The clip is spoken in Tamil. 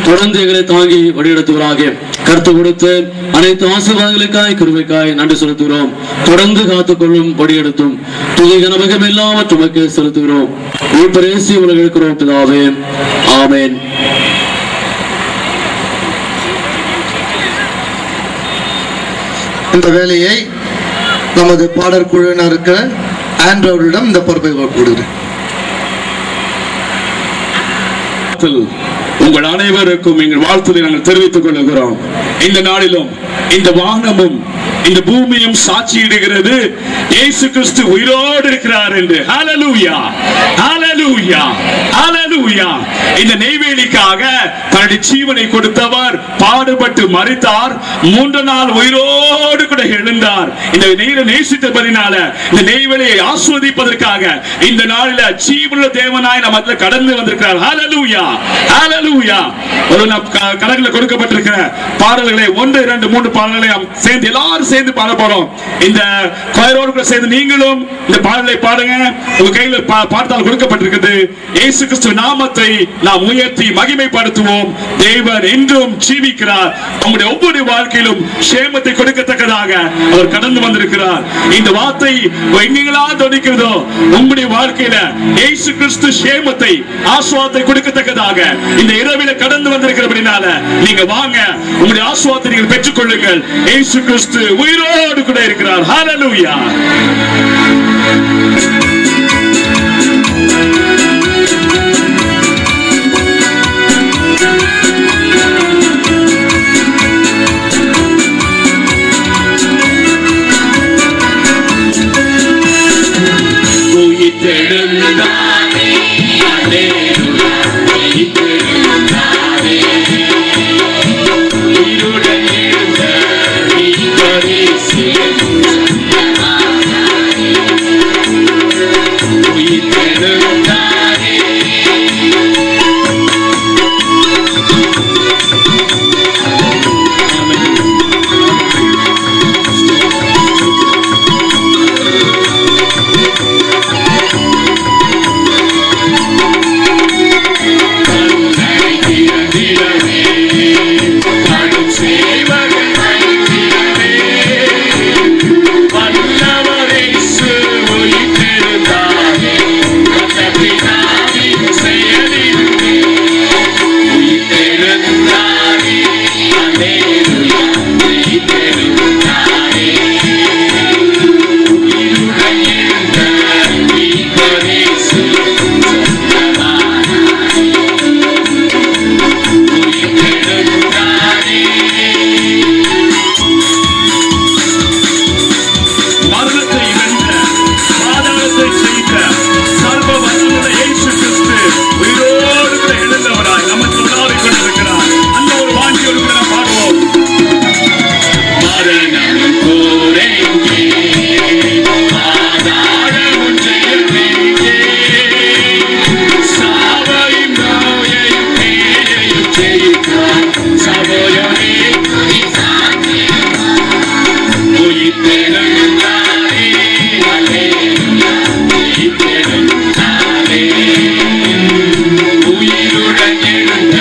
தொடர்ந்து எங்களை தாங்கி வழிநடத்துவராக. கருத்து கொடுத்து அனைத்து ஆசீர்வாதங்களுக்காய் கிருபைக்காய் நன்றி செலுத்துகிறோம். தொடர்ந்து காத்துக்கொள்ளும் வழியெடுத்தும் துதி கனவகம் எல்லாவற்றுமக்கு செலுத்துகிறோம். பேசி உலகிருக்கிறோம் பிதாவே, ஆமென். இந்த வேலையை நமது பாடற் குழுவினருக்கு ஆண்ட்ரோவிடம் இந்த பொறுப்பை கொடுக்கிறேன். உங்கள் அனைவருக்கும் எங்கள் வாழ்த்துதை நாங்கள் தெரிவித்துக் கொள்கிறோம். இந்த நாளிலும் இந்த வானமும் இந்த பூமியும் சாட்சியிடுகிறது இயேசு கிறிஸ்து உயிரோடு இருக்கிறார் என்று. ஹல்லேலூயா, ஹல்லேலூயா, ஹல்லேலூயா. இந்த நெய்வேலிக்காக தன்னுடைய ஜீவனை கொடுத்தவர் பாடுபட்டு மரித்தார், 3 நாள் உயிரோடு கூட எழுந்தார். இந்த நெய்வேலியை நேசித்தபடினால இந்த நெய்வேலியை ஆஸ்வதிப்பதற்காக இந்த நாளில ஜீவனுள்ள தேவனாய் நமக்கு கடந்து வந்திருக்கிறார். ஹல்லேலூயா, ஹல்லேலூயா. ஒரு கணக்குல கொடுக்கப்பட்டிருக்கிற பாடல்களை 1, 2, 3 பாடல்களை சேர்ந்து எல்லாரும் சேர்ந்து பாட போறோம். இந்த கொயரோடு சேர்ந்து நீங்களும் இந்த பாடலை பாடுங்க. உங்க கையில பாடத்தால் கொடுக்கப்பட்டிருக்கிறது. இயேசு கிறிஸ்து நாமத்தை நாம் உயர்த்தி மகிமைப்படுத்துவோம். தேவன் என்றும் ஜீவிக்கிறார். நம்முடைய ஒவ்வொரு வாழ்க்கையிலும் சேமத்தை கொடுக்கத்தக்கதாக அவர் கடந்து வந்திருக்கிறார். இந்த வார்த்தை எங்கெங்களா தொனிக்கிறதோ உங்களுடைய வாழ்க்கையில இயேசு கிறிஸ்து சேமத்தை ஆசீர்வாதத்தை கொடுக்கத்தக்கதாக இந்த இரவில கடந்து வந்திருக்கிறபடினால நீங்க வாங்க, உங்களுடைய ஆசீர்வாதத்தை நீங்கள் பெற்றுக் கொள்ளுங்கள். இயேசு கிறிஸ்து உயிரோடு கூட இருக்கிறார். ஹல்லேலூயா. உயிருடன் எழுந்த